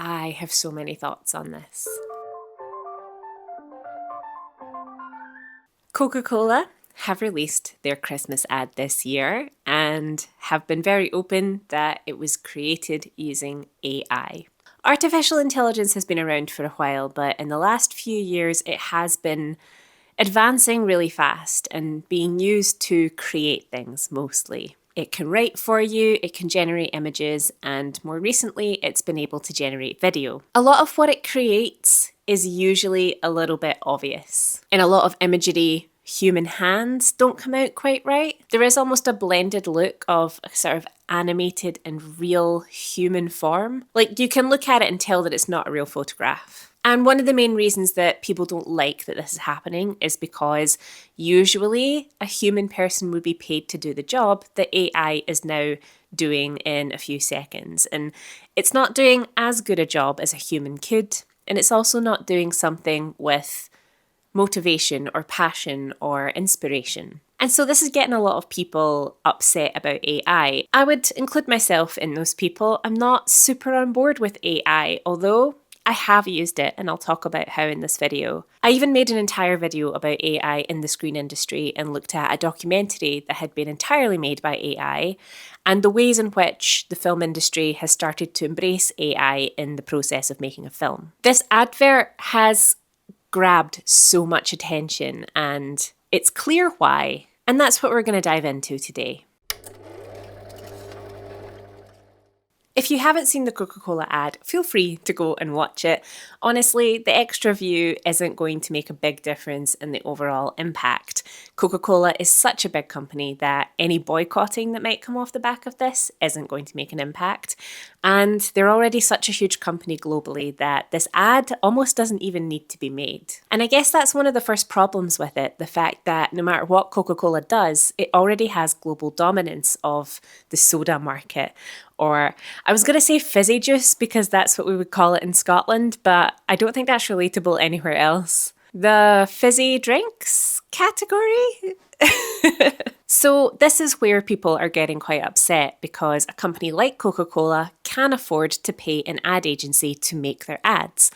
I have so many thoughts on this. Coca-Cola have released their Christmas ad this year and have been very open that it was created using AI. Artificial intelligence has been around for a while, but in the last few years it has been advancing really fast and being used to create things mostly. It can write for you, it can generate images, and more recently it's been able to generate video. A lot of what it creates is usually a little bit obvious. In a lot of imagery, human hands don't come out quite right. There is almost a blended look of a sort of animated and real human form. Like, you can look at it and tell that it's not a real photograph. And one of the main reasons that people don't like that this is happening is because usually a human person would be paid to do the job that AI is now doing in a few seconds. And it's not doing as good a job as a human could. And it's also not doing something with motivation or passion or inspiration. And so this is getting a lot of people upset about AI. I would include myself in those people. I'm not super on board with AI, although I have used it, and I'll talk about how in this video. I even made an entire video about AI in the screen industry and looked at a documentary that had been entirely made by AI and the ways in which the film industry has started to embrace AI in the process of making a film. This advert has grabbed so much attention, and it's clear why. And that's what we're going to dive into today. If you haven't seen the Coca-Cola ad, feel free to go and watch it. Honestly, the extra view isn't going to make a big difference in the overall impact. Coca-Cola is such a big company that any boycotting that might come off the back of this isn't going to make an impact. And they're already such a huge company globally that this ad almost doesn't even need to be made. And I guess that's one of the first problems with it, the fact that no matter what Coca-Cola does, it already has global dominance of the soda market. Or I was going to say fizzy juice because that's what we would call it in Scotland, but I don't think that's relatable anywhere else. The fizzy drinks category? So this is where people are getting quite upset because a company like Coca-Cola can afford to pay an ad agency to make their ads.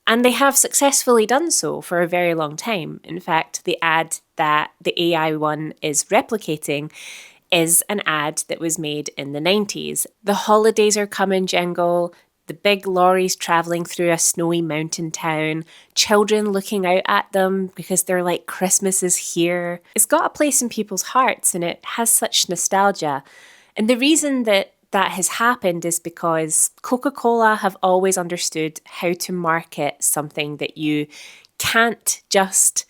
And they have successfully done so for a very long time. In fact, the ad that the AI one is replicating is an ad that was made in the 90s. The holidays are coming jingle, the big lorries travelling through a snowy mountain town, children looking out at them because they're like, Christmas is here. It's got a place in people's hearts and it has such nostalgia. And the reason that that has happened is because Coca-Cola have always understood how to market something that you can't just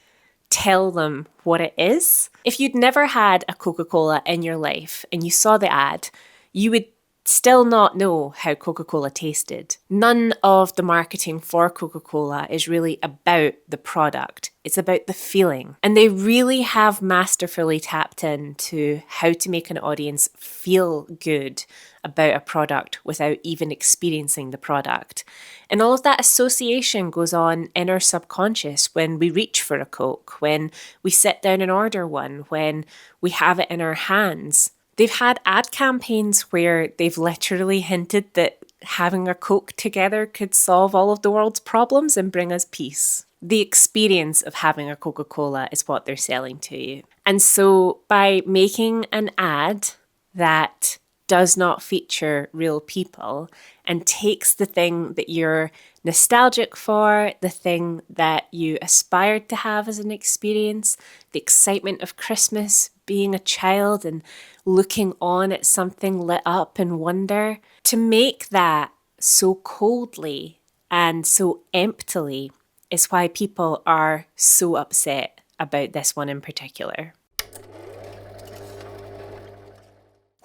tell them what it is. If you'd never had a Coca-Cola in your life and you saw the ad, you would still not know how Coca-Cola tasted. None of the marketing for Coca-Cola is really about the product. It's about the feeling. And they really have masterfully tapped into how to make an audience feel good about a product without even experiencing the product. And all of that association goes on in our subconscious when we reach for a Coke, when we sit down and order one, when we have it in our hands. They've had ad campaigns where they've literally hinted that having a Coke together could solve all of the world's problems and bring us peace. The experience of having a Coca-Cola is what they're selling to you. And so by making an ad that does not feature real people and takes the thing that you're nostalgic for, the thing that you aspired to have as an experience, the excitement of Christmas, being a child and looking on at something lit up in wonder, to make that so coldly and so emptily is why people are so upset about this one in particular.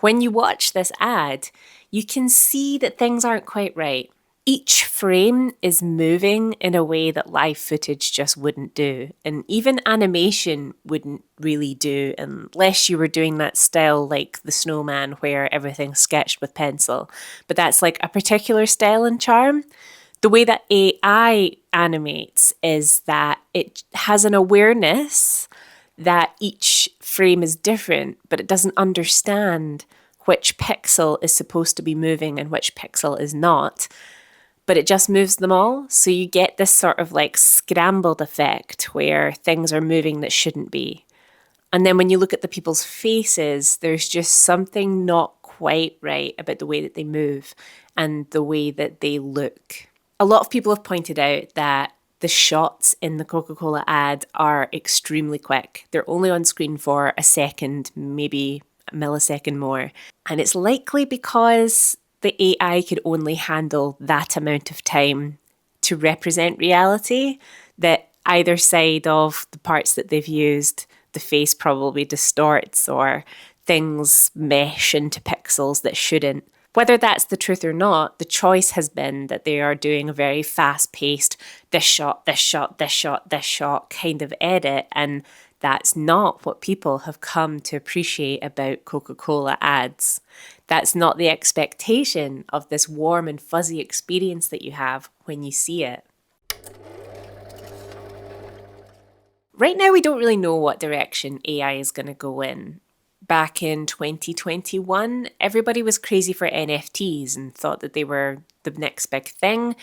When you watch this ad, you can see that things aren't quite right. Each frame is moving in a way that live footage just wouldn't do. And even animation wouldn't really do unless you were doing that style like the snowman where everything's sketched with pencil. But that's like a particular style and charm. The way that AI animates is that it has an awareness that each frame is different, but it doesn't understand which pixel is supposed to be moving and which pixel is not. but it just moves them all. So you get this sort of like scrambled effect where things are moving that shouldn't be. And then when you look at the people's faces, there's just something not quite right about the way that they move and the way that they look. A lot of people have pointed out that the shots in the Coca-Cola ad are extremely quick. They're only on screen for a second, maybe a millisecond more. And it's likely because the AI could only handle that amount of time to represent reality, that either side of the parts that they've used, the face probably distorts or things mesh into pixels that shouldn't. Whether that's the truth or not, the choice has been that they are doing a very fast-paced, this shot, this shot, this shot, this shot kind of edit, and that's not what people have come to appreciate about Coca-Cola ads. That's not the expectation of this warm and fuzzy experience that you have when you see it. Right now, we don't really know what direction AI is going to go in. Back in 2021, everybody was crazy for NFTs and thought that they were the next big thing,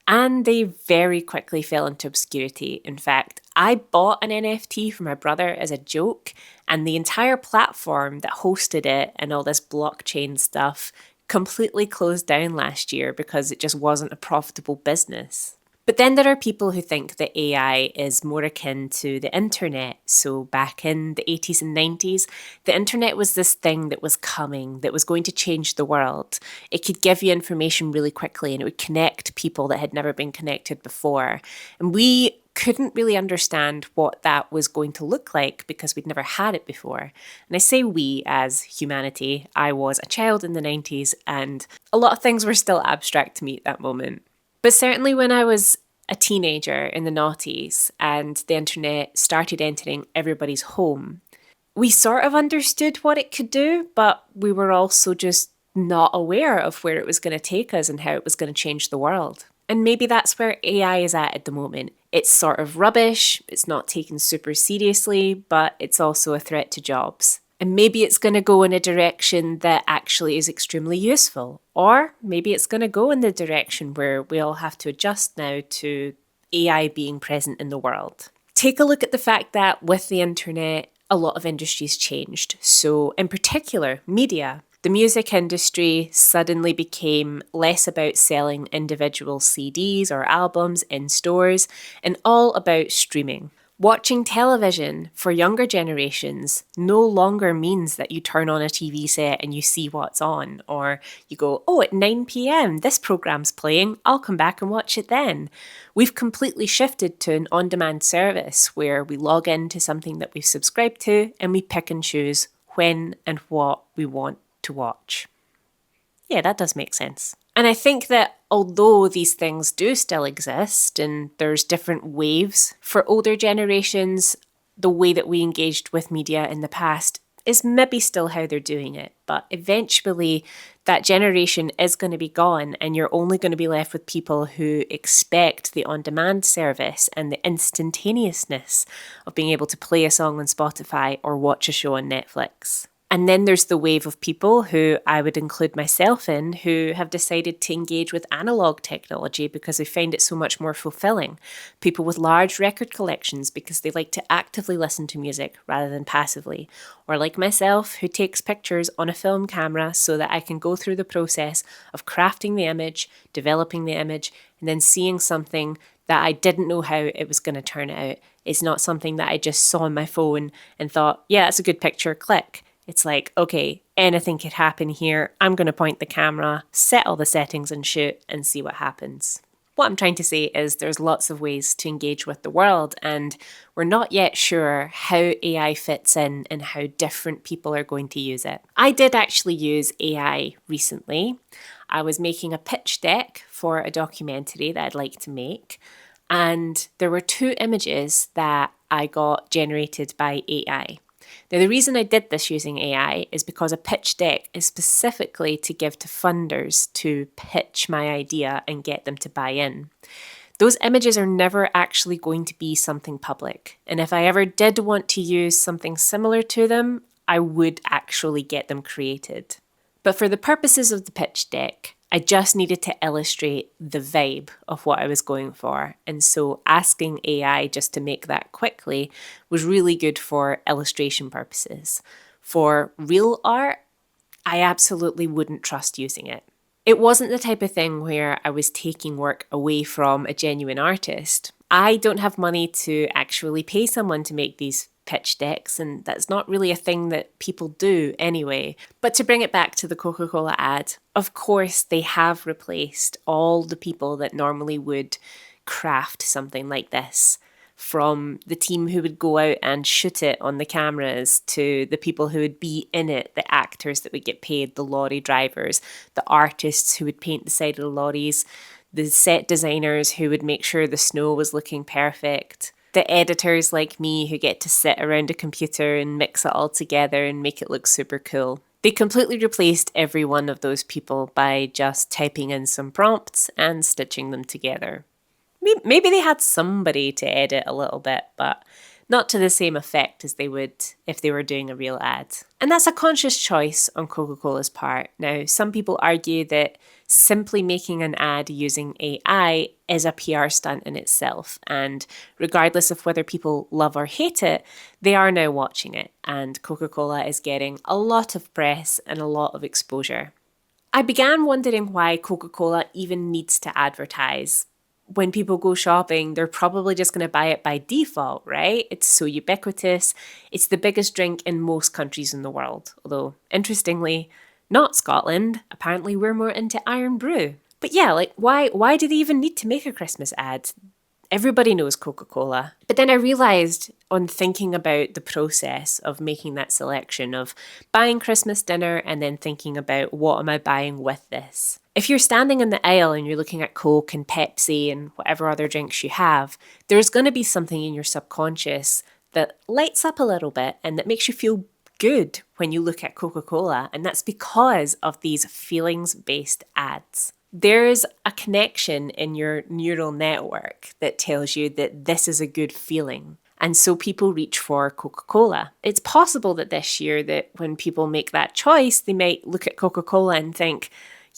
and they very quickly fell into obscurity. In fact, I bought an NFT for my brother as a joke, and the entire platform that hosted it and all this blockchain stuff completely closed down last year because it just wasn't a profitable business. But then there are people who think that AI is more akin to the internet. So back in the 80s and 90s, the internet was this thing that was coming, that was going to change the world. It could give you information really quickly and it would connect people that had never been connected before. And we couldn't really understand what that was going to look like because we'd never had it before. And I say we as humanity. I was a child in the 90s and a lot of things were still abstract to me at that moment. But certainly when I was a teenager in the noughties and the internet started entering everybody's home, we sort of understood what it could do, but we were also just not aware of where it was going to take us and how it was going to change the world. And maybe that's where AI is at the moment. It's sort of rubbish, it's not taken super seriously, but it's also a threat to jobs. And maybe it's going to go in a direction that actually is extremely useful. Or maybe it's going to go in the direction where we all have to adjust now to AI being present in the world. Take a look at the fact that with the internet, a lot of industries changed. So in particular, media. The music industry suddenly became less about selling individual CDs or albums in stores and all about streaming. Watching television for younger generations no longer means that you turn on a TV set and you see what's on, or you go, oh, at 9 p.m, this program's playing, I'll come back and watch it then. We've completely shifted to an on-demand service where we log into something that we've subscribed to and we pick and choose when and what we want to watch. Yeah, that does make sense. And I think that although these things do still exist and there's different waves for older generations, the way that we engaged with media in the past is maybe still how they're doing it. But eventually that generation is going to be gone and you're only going to be left with people who expect the on-demand service and the instantaneousness of being able to play a song on Spotify or watch a show on Netflix. And then there's the wave of people who I would include myself in who have decided to engage with analog technology because they find it so much more fulfilling. People with large record collections because they like to actively listen to music rather than passively. Or like myself, who takes pictures on a film camera so that I can go through the process of crafting the image, developing the image, and then seeing something that I didn't know how it was going to turn out. It's not something that I just saw on my phone and thought, yeah, that's a good picture, click. It's like, okay, anything could happen here. I'm going to point the camera, set all the settings and shoot and see what happens. What I'm trying to say is there's lots of ways to engage with the world and we're not yet sure how AI fits in and how different people are going to use it. I did actually use AI recently. I was making a pitch deck for a documentary that I'd like to make, and there were 2 images that I got generated by AI. Now, the reason I did this using AI is because a pitch deck is specifically to give to funders to pitch my idea and get them to buy in. Those images are never actually going to be something public. And if I ever did want to use something similar to them, I would actually get them created. But for the purposes of the pitch deck, I just needed to illustrate the vibe of what I was going for. And so asking AI just to make that quickly was really good for illustration purposes. For real art, I absolutely wouldn't trust using it. It wasn't the type of thing where I was taking work away from a genuine artist. I don't have money to actually pay someone to make these pitch decks, and that's not really a thing that people do anyway. But to bring it back to the Coca-Cola ad, of course they have replaced all the people that normally would craft something like this. From the team who would go out and shoot it on the cameras to the people who would be in it, the actors that would get paid, the lorry drivers, the artists who would paint the side of the lorries, the set designers who would make sure the snow was looking perfect, the editors like me who get to sit around a computer and mix it all together and make it look super cool. They completely replaced every one of those people by just typing in some prompts and stitching them together. Maybe they had somebody to edit a little bit, but not to the same effect as they would if they were doing a real ad. And that's a conscious choice on Coca-Cola's part. Now, some people argue that simply making an ad using AI is a PR stunt in itself. And regardless of whether people love or hate it, they are now watching it. And Coca-Cola is getting a lot of press and a lot of exposure. I began wondering why Coca-Cola even needs to advertise. When people go shopping, they're probably just going to buy it by default, right? It's so ubiquitous. It's the biggest drink in most countries in the world. Although, interestingly, not Scotland. Apparently, we're more into iron brew. But yeah, like, why do they even need to make a Christmas ad? Everybody knows Coca-Cola. But then I realised on thinking about the process of making that selection of buying Christmas dinner and then thinking about what am I buying with this. If you're standing in the aisle and you're looking at Coke and Pepsi and whatever other drinks you have, there's going to be something in your subconscious that lights up a little bit and that makes you feel good when you look at Coca-Cola. And that's because of these feelings-based ads. There's a connection in your neural network that tells you that this is a good feeling. And so people reach for Coca-Cola. It's possible that this year that when people make that choice, they might look at Coca-Cola and think,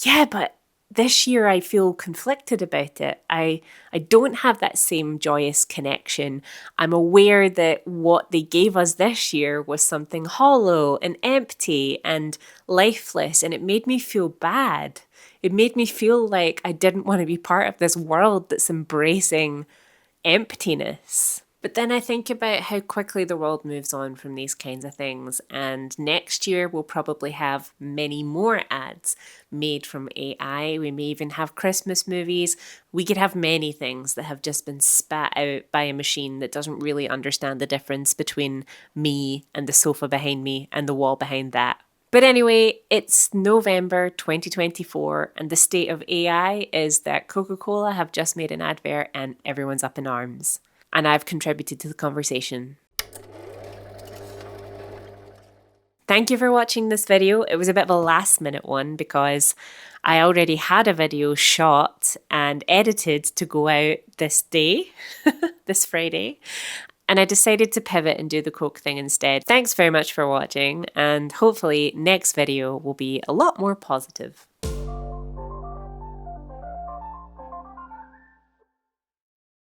yeah, but this year I feel conflicted about it. I don't have that same joyous connection. I'm aware that what they gave us this year was something hollow and empty and lifeless, and it made me feel bad. It made me feel like I didn't want to be part of this world that's embracing emptiness. But then I think about how quickly the world moves on from these kinds of things, and next year we'll probably have many more ads made from AI. We may even have Christmas movies. We could have many things that have just been spat out by a machine that doesn't really understand the difference between me and the sofa behind me and the wall behind that. But anyway, it's November 2024, and the state of AI is that Coca-Cola have just made an advert and everyone's up in arms. And I've contributed to the conversation. Thank you for watching this video. It was a bit of a last minute one because I already had a video shot and edited to go out this day, this Friday. And I decided to pivot and do the Coke thing instead. Thanks very much for watching, and hopefully next video will be a lot more positive.